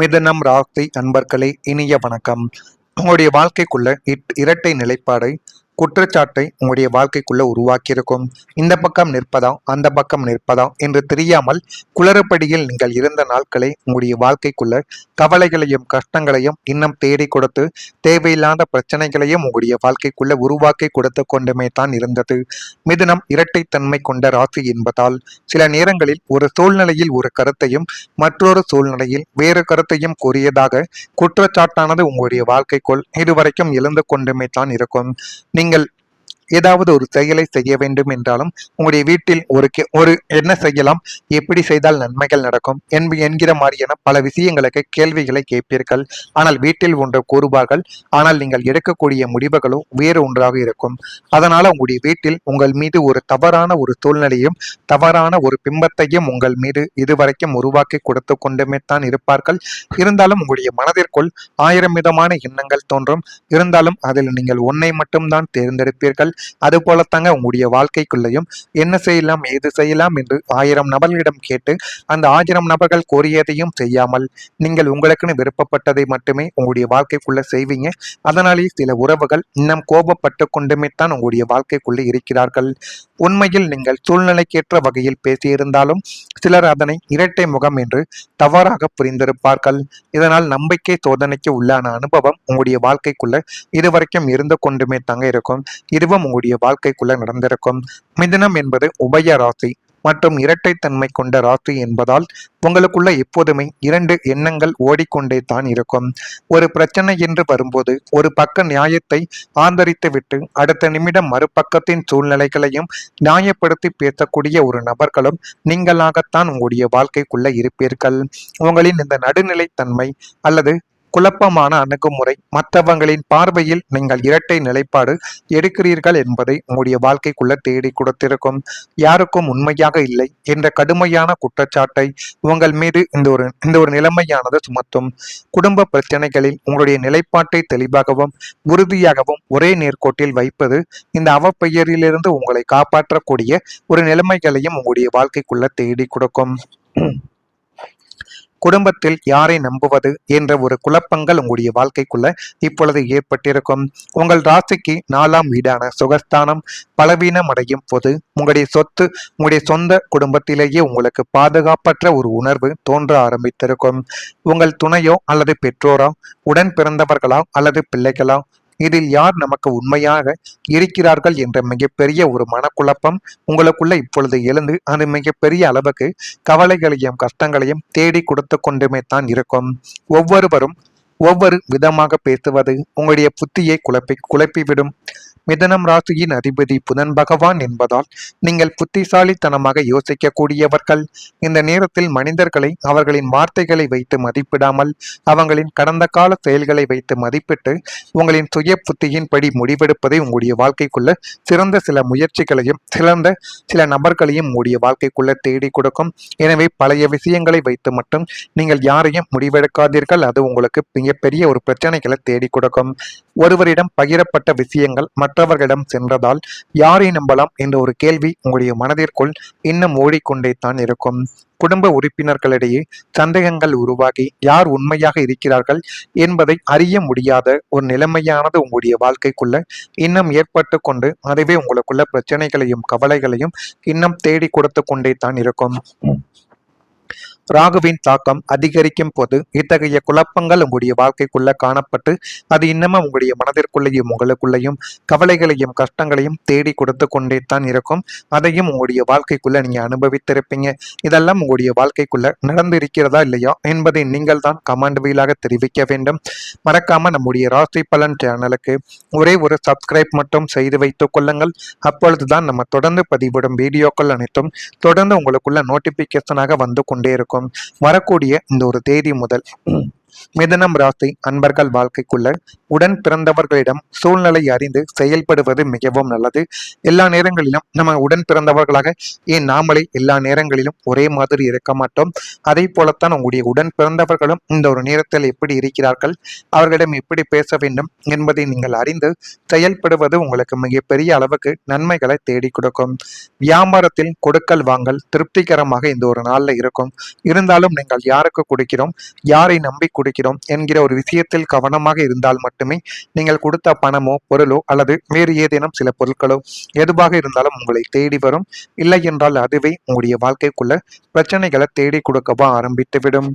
மிதுனம் ராசி அன்பர்களே, இனிய வணக்கம். உங்களுடைய வாழ்க்கைக்குள்ள இரட்டை நிலைப்பாடை குற்றச்சாட்டை உங்களுடைய வாழ்க்கைக்குள்ள உருவாக்கியிருக்கும். இந்த பக்கம் நிற்பதா அந்த பக்கம் நிற்பதா என்று தெரியாமல் குளறுபடியில் நீங்கள் இருந்த நாட்களை உங்களுடைய வாழ்க்கைக்குள்ள கவலைகளையும் கஷ்டங்களையும் இன்னும் தேடி கொடுத்து தேவையில்லாத பிரச்சனைகளையும் உங்களுடைய வாழ்க்கைக்குள்ள உருவாக்கி கொடுத்து கொண்டுமே தான் இருந்தது. மிதுனம் இரட்டைத்தன்மை கொண்ட ராசி என்பதால் சில நேரங்களில் ஒரு சூழ்நிலையில் ஒரு கருத்தையும் மற்றொரு சூழ்நிலையில் வேறு கருத்தையும் கூறியதாக குற்றச்சாட்டானது உங்களுடைய வாழ்க்கைக்குள் இதுவரைக்கும் எழுந்து கொண்டுமே தான் இருக்கும். நீங்கள் ஏதாவது ஒரு செயலை செய்ய வேண்டும் என்றாலும் உங்களுடைய வீட்டில் ஒரு என்ன செய்யலாம், எப்படி செய்தால் நன்மைகள் நடக்கும் என்கிற மாதிரியான பல விஷயங்களுக்கு கேள்விகளை கேட்பீர்கள். ஆனால் வீட்டில் ஒன்று கூறுவார்கள், ஆனால் நீங்கள் எடுக்கக்கூடிய முடிவுகளோ வேறு ஒன்றாக இருக்கும். அதனால உங்களுடைய வீட்டில் உங்கள் மீது ஒரு தவறான ஒரு சூழ்நிலையும் தவறான ஒரு பிம்பத்தையும் உங்கள் மீது இதுவரைக்கும் உருவாக்கி கொடுத்து கொண்டுமே தான் இருப்பார்கள். இருந்தாலும் உங்களுடைய மனதிற்குள் 1000 விதமான எண்ணங்கள் தோன்றும். இருந்தாலும் அதில் நீங்கள் ஒன்றை மட்டும்தான் தேர்ந்தெடுப்பீர்கள். அது போலத்தாங்க உங்களுடைய வாழ்க்கைக்குள்ளேயும் என்ன செய்யலாம் ஏது செய்யலாம் என்று 1000 நபர்களிடம் கேட்டு அந்த 1000 நபர்கள் கோரியதையும் செய்யாமல் நீங்கள் உங்களுக்குன்னு விருப்பப்பட்டதை மட்டுமே உங்களுடைய வாழ்க்கைக்குள்ள செய்வீங்க. அதனாலேயே சில உறவுகள் இன்னும் கோபப்பட்டு கொண்டுமே தான் உங்களுடைய வாழ்க்கைக்குள்ளே இருக்கிறார்கள். உண்மையில் நீங்கள் சூழ்நிலைக்கேற்ற வகையில் பேசியிருந்தாலும் சிலர் அதனை இரட்டை முகம் என்று தவறாக புரிந்திருப்பார்கள். இதனால் நம்பிக்கை சோதனைக்கு உள்ளான அனுபவம் உங்களுடைய வாழ்க்கைக்குள்ள இதுவரைக்கும் இருந்து கொண்டுமே தாங்க இருக்கும். இதுவும் உங்களுடைய வாழ்க்கைக்குள்ள நடந்திருக்கும். மிதுனம் என்பது உபய ராசி மற்றும் இரட்டைத்தன்மை கொண்ட ராசி என்பதால் உங்களுக்குள்ள எப்போதுமே 2 எண்ணங்கள் ஓடிக்கொண்டே தான் இருக்கும். ஒரு பிரச்சனை என்று வரும்போது ஒரு பக்க நியாயத்தை ஆதரித்து விட்டு அடுத்த நிமிடம் மறுபக்கத்தின் சூழ்நிலைகளையும் நியாயப்படுத்தி பேசக்கூடிய ஒரு நபர்களும் நீங்களாகத்தான் உங்களுடைய வாழ்க்கைக்குள்ள இருப்பீர்கள். உங்களின் இந்த நடுநிலைத்தன்மை அல்லது குழப்பமான அணுகுமுறை மற்றவங்களின் பார்வையில் நீங்கள் இரட்டை நிலைப்பாடு எடுக்கிறீர்கள் என்பதை உங்களுடைய வாழ்க்கைக்குள்ள தேடி கொடுத்திருக்கும். யாருக்கும் உண்மையாக இல்லை என்ற கடுமையான குற்றச்சாட்டை உங்கள் மீது இந்த ஒரு நிலைமையானது சுமத்தும். குடும்ப பிரச்சனைகளில் உங்களுடைய நிலைப்பாட்டை தெளிவாகவும் உறுதியாகவும் ஒரே நேர்கோட்டில் வைப்பது இந்த அவப்பெயரிலிருந்து உங்களை காப்பாற்றக்கூடிய ஒரு நிலைமைகளையும் உங்களுடைய வாழ்க்கைக்குள்ள தேடி கொடுக்கும். குடும்பத்தில் யாரை நம்புவது என்ற ஒரு குழப்பங்கள் உங்களுடைய வாழ்க்கைக்குள்ள இப்பொழுது ஏற்பட்டிருக்கும். உங்கள் ராசிக்கு 4ஆம் வீடான சுகஸ்தானம் பலவீனம் அடையும் போது உங்களுடைய சொந்த குடும்பத்திலேயே உங்களுக்கு பாதுகாப்பற்ற ஒரு உணர்வு தோன்ற ஆரம்பித்திருக்கும். உங்கள் துணையோ அல்லது பெற்றோரோ, உடன் பிறந்தவர்களா அல்லது பிள்ளைகளா, இதில் யார் நமக்கு உண்மையாக இருக்கிறார்கள் என்ற மிகப்பெரிய ஒரு மனக்குழப்பம் உங்களுக்குள்ள இப்பொழுது எழுந்து அது மிகப்பெரிய அளவுக்கு கவலைகளையும் கஷ்டங்களையும் தேடி கொடுத்து கொண்டுமே தான் இருக்கும். ஒவ்வொருவரும் ஒவ்வொரு விதமாக பேசுவது உங்களுடைய புத்தியை குழப்பிவிடும். மிதனம் ராசியின் அதிபதி புதன் பகவான் என்பதால் நீங்கள் புத்திசாலித்தனமாக யோசிக்கக்கூடியவர்கள். இந்த நேரத்தில் மனிதர்களை அவர்களின் வார்த்தைகளை வைத்து மதிப்பிடாமல் அவங்களின் கடந்த கால செயல்களை வைத்து மதிப்பிட்டு உங்களின் சுய புத்தியின்படி முடிவெடுப்பதை உங்களுடைய வாழ்க்கைக்குள்ள சிறந்த சில முயற்சிகளையும் சில நபர்களையும் உங்களுடைய வாழ்க்கைக்குள்ள தேடி கொடுக்கும். எனவே பழைய விஷயங்களை வைத்து மட்டும் நீங்கள் யாரையும் முடிவெடுக்காதீர்கள். அது உங்களுக்கு மிகப்பெரிய ஒரு பிரச்சனைகளை தேடி கொடுக்கும். ஒருவரிடம் பகிரப்பட்ட விஷயங்கள் மற்றவர்களிடம் சென்றதால் யாரை நம்பலாம் என்ற ஒரு கேள்வி உங்களுடைய மனதிற்குள் இன்னும் ஓடிக்கொண்டே தான் இருக்கும். குடும்ப உறுப்பினர்களிடையே சந்தேகங்கள் உருவாகி யார் உண்மையாக இருக்கிறார்கள் என்பதை அறிய முடியாத ஒரு நிலைமையானது உங்களுடைய வாழ்க்கைக்குள்ள இன்னும் ஏற்பட்டு கொண்டு அதுவே உங்களுக்குள்ள பிரச்சனைகளையும் கவலைகளையும் இன்னும் தேடி கொடுத்து கொண்டே தான் இருக்கும். ராகுவின் தாக்கம் அதிகரிக்கும் போது இத்தகைய குழப்பங்கள் உங்களுடைய வாழ்க்கைக்குள்ள காணப்பட்டு அது இன்னமும் உங்களுடைய மனதிற்குள்ளேயும் உங்களுக்குள்ளேயும் கவலைகளையும் கஷ்டங்களையும் தேடி கொடுத்து கொண்டே தான் இருக்கும். அதையும் உங்களுடைய வாழ்க்கைக்குள்ள நீங்க அனுபவித்திருப்பீங்க. இதெல்லாம் உங்களுடைய வாழ்க்கைக்குள்ள நடந்து இருக்கிறதா இல்லையா என்பதை நீங்கள் தான் கமெண்ட் வாயிலாக தெரிவிக்க வேண்டும். மறக்காம நம்முடைய ராசி பலன் சேனலுக்கு ஒரே ஒரு சப்ஸ்கிரைப் மட்டும் செய்து வைத்துக் கொள்ளுங்கள். அப்பொழுதுதான் நம்ம தொடர்ந்து பதிவிடும் வீடியோக்கள் அனைத்தும் தொடர்ந்து உங்களுக்குள்ள நோட்டிபிகேஷனாக வந்து கொண்டே இருக்கும். வரக்கூடிய இந்த ஒரு தேதி முதல் மிதுனம் ராசி அன்பர்கள் வாழ்க்கைக்குள்ள உடன் பிறந்தவர்களிடம் சூழ்நிலை அறிந்து செயல்படுவது மிகவும் நல்லது. எல்லா நேரங்களிலும் நம்ம உடன் பிறந்தவர்களாக ஏன் நாமளே எல்லா நேரங்களிலும் ஒரே மாதிரி இருக்க மாட்டோம். அதே போலத்தான் உங்களுடைய உடன் பிறந்தவர்களும் இந்த ஒரு நேரத்தில் எப்படி இருக்கிறார்கள், அவர்களிடம் எப்படி பேச வேண்டும் என்பதை நீங்கள் அறிந்து செயல்படுவது உங்களுக்கு மிகப்பெரிய அளவுக்கு நன்மைகளை தேடி கொடுக்கும். வியாபாரத்தில் கொடுக்கல் வாங்கல் திருப்திகரமாக இந்த ஒரு நாள்ல இருக்கும். இருந்தாலும் நீங்கள் யாருக்கு கொடுக்கிறோம், யாரை நம்பி கொடுக்கிறோம் என்கிற ஒரு விஷயத்தில் கவனமாக இருந்தால் மட்டுமே நீங்கள் கொடுத்த பணமோ பொருளோ அல்லது வேறு ஏதேனும் சில பொருட்களோ எதுவாக இருந்தாலும் உங்களை தேடி வரும். இல்லை என்றால் அதுவே உங்களுடைய வாழ்க்கைக்குள்ள பிரச்சனைகளை தேடி கொடுக்கவா ஆரம்பித்துவிடும்.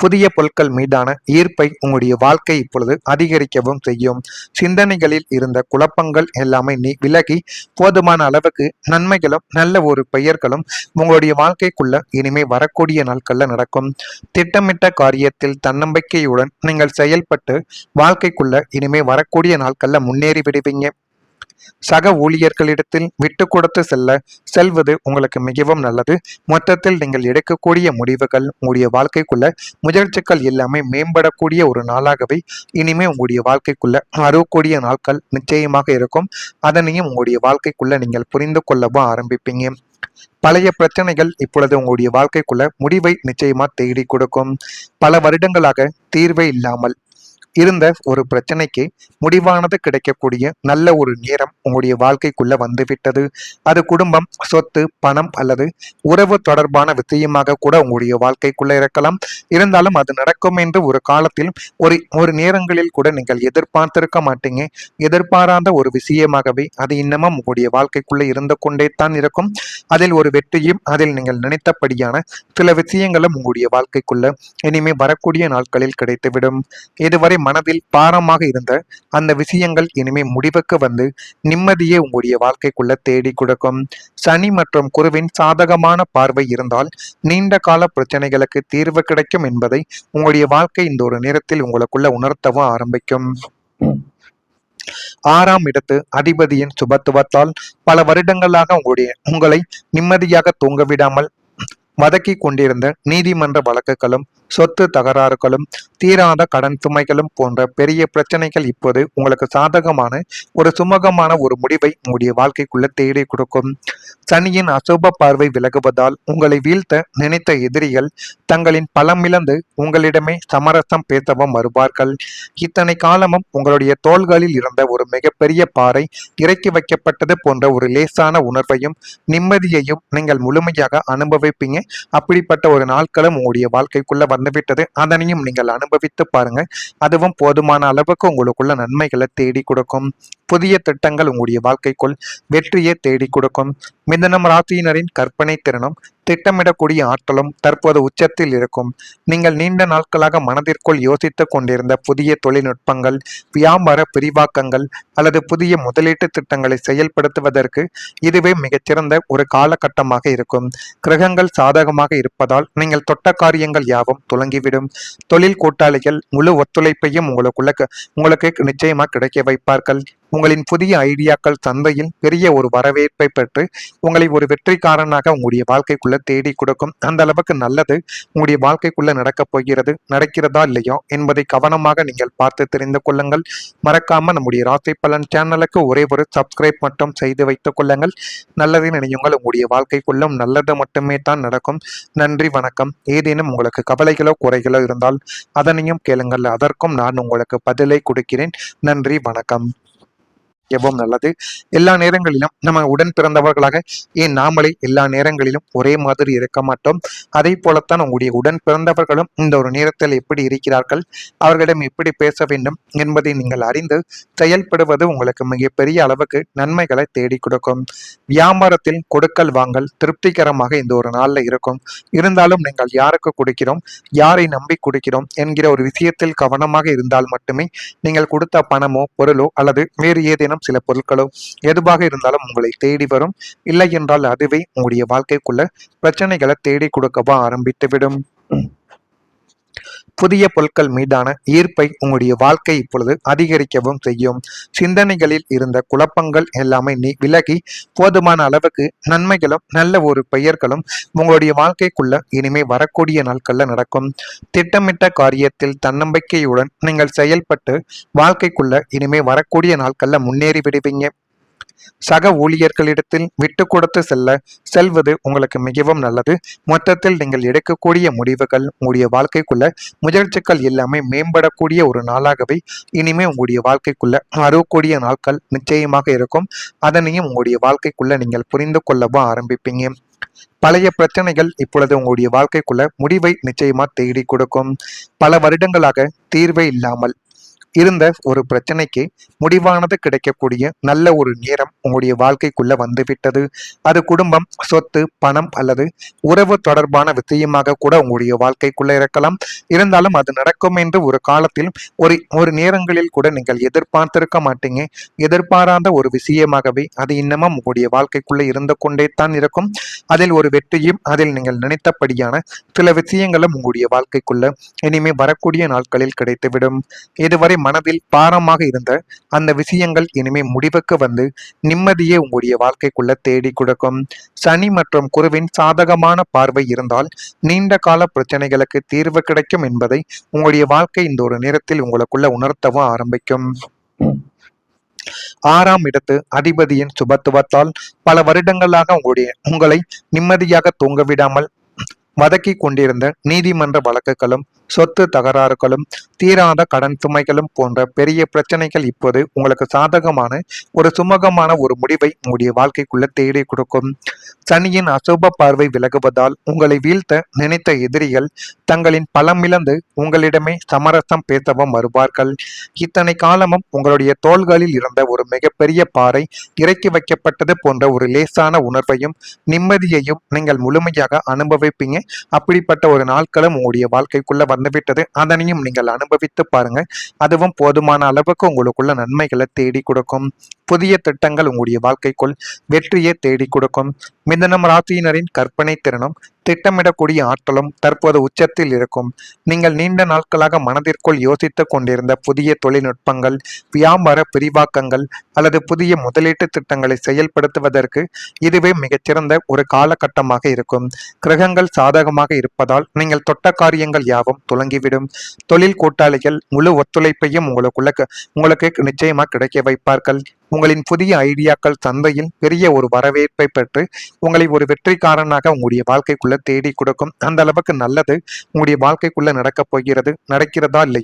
புதிய பொருட்கள் மீதான ஈர்ப்பை உங்களுடைய வாழ்க்கை இப்பொழுது அதிகரிக்கவும் செய்யும். சிந்தனைகளில் இருந்த குழப்பங்கள் எல்லாமே விலகி போதுமான அளவுக்கு நன்மைகளும் நல்ல ஒரு பெயர்களும் உங்களுடைய வாழ்க்கைக்குள்ள இனிமே வரக்கூடிய நாட்கள்ல நடக்கும். திட்டமிட்ட காரியத்தில் தன்னம்பிக்கையுடன் நீங்கள் செயல்பட்டு வாழ்க்கைக்குள்ள இனிமே வரக்கூடிய நாட்கள்ல முன்னேறி விடுவீங்க. சக ஊழியர்களிடத்தில் விட்டு கொடுத்து செல்வது உங்களுக்கு மிகவும் நல்லது. மொத்தத்தில் நீங்கள் எடுக்கக்கூடிய முடிவுகள் உங்களுடைய வாழ்க்கைக்குள்ள முயற்சிகள் எல்லாமே மேம்படக்கூடிய ஒரு நாளாகவே இனிமே உங்களுடைய வாழ்க்கைக்குள்ள வரக்கூடிய நாட்கள் நிச்சயமாக இருக்கும். அதனையும் உங்களுடைய வாழ்க்கைக்குள்ள நீங்கள் புரிந்து கொள்ளவும் ஆரம்பிப்பீங்க. பழைய பிரச்சனைகள் இப்பொழுது உங்களுடைய வாழ்க்கைக்குள்ள முடிவை நிச்சயமா தேடி கொடுக்கும். பல வருடங்களாக தீர்வே இல்லாமல் இருந்த ஒரு பிரச்சனைக்கு முடிவானது கிடைக்கக்கூடிய நல்ல ஒரு நேரம் உங்களுடைய வாழ்க்கைக்குள்ள வந்துவிட்டது. அது குடும்பம், சொத்து, பணம் அல்லது உறவு தொடர்பான விஷயமாக கூட உங்களுடைய வாழ்க்கைக்குள்ள இருக்கலாம். இருந்தாலும் அது நடக்கும் என்று ஒரு காலத்தில் ஒரு நேரங்களில் கூட நீங்கள் எதிர்பார்த்திருக்க மாட்டீங்க. எதிர்பாராத ஒரு விஷயமாகவே அது இன்னமும் உங்களுடைய வாழ்க்கைக்குள்ள இருந்து கொண்டே தான் இருக்கும். அதில் ஒரு வெற்றியும் அதில் நீங்கள் நினைத்தபடியான சில விஷயங்களும் உங்களுடைய வாழ்க்கைக்குள்ள இனிமே வரக்கூடிய நாட்களில் கிடைத்துவிடும். இதுவரை மனதில் பாரமாக இருந்த அந்த விஷயங்கள் இனிமே முடிவுக்கு வந்து நிம்மதியே உங்களுடைய வாழ்க்கைக்குள்ள தேடி கொடுக்கும். சனி மற்றும் குருவின் சாதகமான பார்வை இருந்தால் நீண்ட கால பிரச்சனைகளுக்கு தீர்வு கிடைக்கும் என்பதை உங்களுடைய வாழ்க்கை இந்த ஒரு நேரத்தில் உங்களுக்குள்ள உணர்த்தவும் ஆரம்பிக்கும். 6ஆம் இடத்து அதிபதியின் சுபத்துவத்தால் பல வருடங்களாக உங்களை நிம்மதியாக தூங்க விடாமல் வதக்கி கொண்டிருந்த நீதிமன்ற வழக்குகளும் சொத்து தகராறுகளும் தீராத கடன் சுமைகளும் போன்ற பெரிய பிரச்சனைகள் இப்போது உங்களுக்கு சாதகமான ஒரு சுமூகமான ஒரு முடிவை உங்களுடைய வாழ்க்கைக்குள்ள தேடி கொடுக்கும். சனியின் அசுப பார்வை விலகுவதால் உங்களை வீழ்த்த நினைத்த எதிரிகள் தங்களின் பலமிழந்து உங்களிடமே சமரசம் பேசவும் வருவார்கள். இத்தனை காலமும் உங்களுடைய தோள்களில் இருந்த ஒரு மிகப்பெரிய பாறை இறக்கி வைக்கப்பட்டது போன்ற ஒரு லேசான உணர்வையும் நிம்மதியையும் நீங்கள் முழுமையாக அனுபவிப்பீங்க. அப்படிப்பட்ட ஒரு நாட்களும் உங்களுடைய வாழ்க்கைக்குள்ள வந்துவிட்டது. அதனையும் நீங்கள் அனுபவித்து பாருங்க. அதுவும் போதுமான அளவுக்கு உங்களுக்குள்ள நன்மைகளை தேடி கொடுக்கும். புதிய திட்டங்கள் உங்களுடைய வாழ்க்கைக்குள் வெற்றியை தேடி கொடுக்கும். மிதுனம் ராசியினரின் கற்பனை திறனும் திட்டமிடக்கூடிய ஆற்றலும் தற்போது உச்சத்தில் இருக்கும். நீங்கள் நீண்ட நாட்களாக மனதிற்குள் யோசித்துக் கொண்டிருந்த புதிய தொழில்நுட்பங்கள், வியாபார விரிவாக்கங்கள் அல்லது புதிய முதலீட்டு திட்டங்களை செயல்படுத்துவதற்கு இதுவே மிகச்சிறந்த ஒரு காலகட்டமாக இருக்கும். கிரகங்கள் சாதகமாக இருப்பதால் நீங்கள் தொட்ட காரியங்கள் யாவும் துலங்கிவிடும். தொழில் கூட்டாளிகள் முழு ஒத்துழைப்பையும் உங்களுக்கு நிச்சயமா கிடைக்க வைப்பார்கள். உங்களின் புதிய ஐடியாக்கள் சந்தையில் பெரிய ஒரு வரவேற்பை பெற்று உங்களை ஒரு வெற்றிக்காரனாக உங்களுடைய வாழ்க்கைக்குள்ள தேடி கொடுக்கும். அந்த அளவுக்கு நல்லது உங்களுடைய வாழ்க்கைக்குள்ள நடக்கப் போகிறது. நடக்கிறதா இல்லையோ என்பதை கவனமாக நீங்கள் பார்த்து தெரிந்து கொள்ளுங்கள். மறக்காம நம்முடைய ராசி பலன் சேனலுக்கு ஒரே ஒரு சப்ஸ்கிரைப் மட்டும் செய்து வைத்துக் கொள்ளுங்கள். நல்லதை நினையுங்கள். உங்களுடைய வாழ்க்கைக்குள்ளும் நல்லது மட்டுமே தான் நடக்கும். நன்றி, வணக்கம். ஏதேனும் உங்களுக்கு கவலைகளோ குறைகளோ இருந்தால் அதனையும் கேளுங்கள். அதற்கும் நான் உங்களுக்கு பதிலை கொடுக்கிறேன். நன்றி, வணக்கம். எவ்வளவு நல்லது. எல்லா நேரங்களிலும் நம்ம உடன் பிறந்தவர்களாக ஏன் நாமளே எல்லா நேரங்களிலும் ஒரே மாதிரி இருக்க மாட்டோம். அதே போலத்தான் உங்களுடைய உடன் பிறந்தவர்களும் இந்த ஒரு நேரத்தில் எப்படி இருக்கிறார்கள், அவர்களிடம் எப்படி பேச வேண்டும் என்பதை நீங்கள் அறிந்து செயல்படுவது உங்களுக்கு மிகப்பெரிய அளவுக்கு நன்மைகளை தேடி கொடுக்கும். வியாபாரத்தில் கொடுக்கல் வாங்கல் திருப்திகரமாக இந்த ஒரு நாள்ல இருக்கும். இருந்தாலும் நீங்கள் யாருக்கு கொடுக்கிறோம், யாரை நம்பி கொடுக்கிறோம் என்கிற ஒரு விஷயத்தில் கவனமாக இருந்தால் மட்டுமே நீங்கள் கொடுத்த பணமோ பொருளோ அல்லது வேறு ஏதேனும் சில பொருட்களோ எதுவாக இருந்தாலும் உங்களை தேடி வரும். இல்லை என்றால் அதுவே உங்களுடைய வாழ்க்கைக்குள்ள பிரச்சனைகளை தேடி கொடுக்கவா ஆரம்பித்துவிடும். புதிய பொருட்கள் மீதான ஈர்ப்பை உங்களுடைய வாழ்க்கை இப்பொழுது அதிகரிக்கவும் செய்யும். சிந்தனைகளில் இருந்த குழப்பங்கள் எல்லாமே விலகி போதுமான அளவுக்கு நன்மைகளும் நல்ல ஒரு பெயர்களும் உங்களுடைய வாழ்க்கைக்குள்ள இனிமே வரக்கூடிய நாட்கள்ல நடக்கும். திட்டமிட்ட காரியத்தில் தன்னம்பிக்கையுடன் நீங்கள் செயல்பட்டு வாழ்க்கைக்குள்ள இனிமே வரக்கூடிய நாட்கள்ல முன்னேறி விடுவீங்க. சக ஊழியர்களிடத்தில் விட்டு கொடுத்து செல்வது உங்களுக்கு மிகவும் நல்லது. மொத்தத்தில் நீங்கள் எடுக்கக்கூடிய முடிவுகள் உங்களுடைய வாழ்க்கைக்குள்ள முயற்சிகள் எல்லாமே மேம்படக்கூடிய ஒரு நாளாகவே இனிமே உங்களுடைய வாழ்க்கைக்குள்ள வரக்கூடிய நாட்கள் நிச்சயமாக இருக்கும். அதனையும் உங்களுடைய வாழ்க்கைக்குள்ள நீங்கள் புரிந்து கொள்ளவும் ஆரம்பிப்பீங்க. பழைய பிரச்சனைகள் இப்பொழுது உங்களுடைய வாழ்க்கைக்குள்ள முடிவை நிச்சயமா தேடி கொடுக்கும். பல வருடங்களாக தீர்வே இல்லாமல் இருந்த ஒரு பிரச்சனைக்கு முடிவானது கிடைக்கக்கூடிய நல்ல ஒரு நேரம் உங்களுடைய வாழ்க்கைக்குள்ள வந்துவிட்டது. அது குடும்பம், சொத்து, பணம் அல்லது உறவு தொடர்பான விஷயமாக கூட உங்களுடைய வாழ்க்கைக்குள்ள இருக்கலாம். இருந்தாலும் அது நடக்கும் என்று ஒரு காலத்தில் ஒரு நேரங்களில் கூட நீங்கள் எதிர்பார்த்திருக்க மாட்டீங்க. எதிர்பாராத ஒரு விஷயமாகவே அது இன்னமும் உங்களுடைய வாழ்க்கைக்குள்ள இருந்து கொண்டே தான் இருக்கும். அதில் ஒரு வெற்றியும் அதில் நீங்கள் நினைத்தபடியான சில விஷயங்களும் உங்களுடைய வாழ்க்கைக்குள்ள இனிமே வரக்கூடிய நாட்களில் கிடைத்துவிடும். இதுவரை மனதில் பாரமாக இருந்த அந்த விஷயங்கள் இனிமே முடிவுக்கு வந்து நிம்மதியே உங்களுடைய வாழ்க்கைக்குள்ள தேடி கொடுக்கும். சனி மற்றும் குருவின் சாதகமான பார்வை இருந்தால் நீண்ட கால பிரச்சனைகளுக்கு தீர்வு கிடைக்கும் என்பதை உங்களுடைய வாழ்க்கை இந்த ஒரு நேரத்தில் உங்களுக்குள்ள உணர்த்தவும் ஆரம்பிக்கும். 6ஆம் இடத்து அதிபதியின் சுபத்துவத்தால் பல வருடங்களாக உங்களை நிம்மதியாக தூங்க விடாமல் வதக்கி கொண்டிருந்த நீதிமன்ற வழக்குகளும் சொத்து தகராறுகளும் தீராத கடன் சுமைகளும் போன்ற பெரிய பிரச்சனைகள் இப்போது உங்களுக்கு சாதகமான ஒரு சுமூகமான ஒரு முடிவை உங்களுடைய வாழ்க்கைக்குள்ள தேடி கொடுக்கும். சனியின் அசுப பார்வை விலகுவதால் உங்களை வீழ்த்த நினைத்த எதிரிகள் தங்களின் பலமிழந்து உங்களிடமே சமரசம் பேசவும் வருவார்கள். இத்தனை காலமும் உங்களுடைய தோள்களில் இருந்த ஒரு மிகப்பெரிய பாறை இறக்கி வைக்கப்பட்டது போன்ற ஒரு லேசான உணர்வையும் நிம்மதியையும் நீங்கள் முழுமையாக அனுபவிப்பீங்க. அப்படிப்பட்ட ஒரு நாட்களும் உங்களுடைய வாழ்க்கைக்குள்ள வந்துவிட்டது. அதனையும் நீங்கள் அனுபவித்து பாருங்க. அதுவும் போதுமான அளவுக்கு உங்களுக்குள்ள நன்மைகளை தேடி கொடுக்கும். புதிய திட்டங்கள் உங்களுடைய வாழ்க்கைக்குள் வெற்றியை தேடி கொடுக்கும். மிதனம் ராசியினரின் கற்பனை திறனும் திட்டமிடக்கூடிய ஆற்றலும் தற்போது உச்சத்தில் இருக்கும். நீங்கள் நீண்ட நாட்களாக மனதிற்குள் யோசித்துக் கொண்டிருந்த புதிய தொழில்நுட்பங்கள், வியாபார விரிவாக்கங்கள் அல்லது புதிய முதலீட்டு திட்டங்களை செயல்படுத்துவதற்கு இதுவே மிகச்சிறந்த ஒரு காலகட்டமாக இருக்கும். கிரகங்கள் சாதகமாக இருப்பதால் நீங்கள் தொட்ட காரியங்கள் யாவும் துலங்கிவிடும். தொழில் கூட்டாளிகள் முழு ஒத்துழைப்பையும் உங்களுக்கு நிச்சயமா கிடைக்க வைப்பார்கள். உங்களின் புதிய ஐடியாக்கள் சந்தையில் பெரிய ஒரு வரவேற்பை பெற்று உங்களை ஒரு வெற்றிக்காரனாக உங்களுடைய வாழ்க்கைக்குள்ள தேடி கொடுக்கும். அந்த அளவுக்கு நல்லது உங்களுடைய வாழ்க்கைக்குள்ள நடக்கப் போகிறது. நடக்கிறதா இல்லை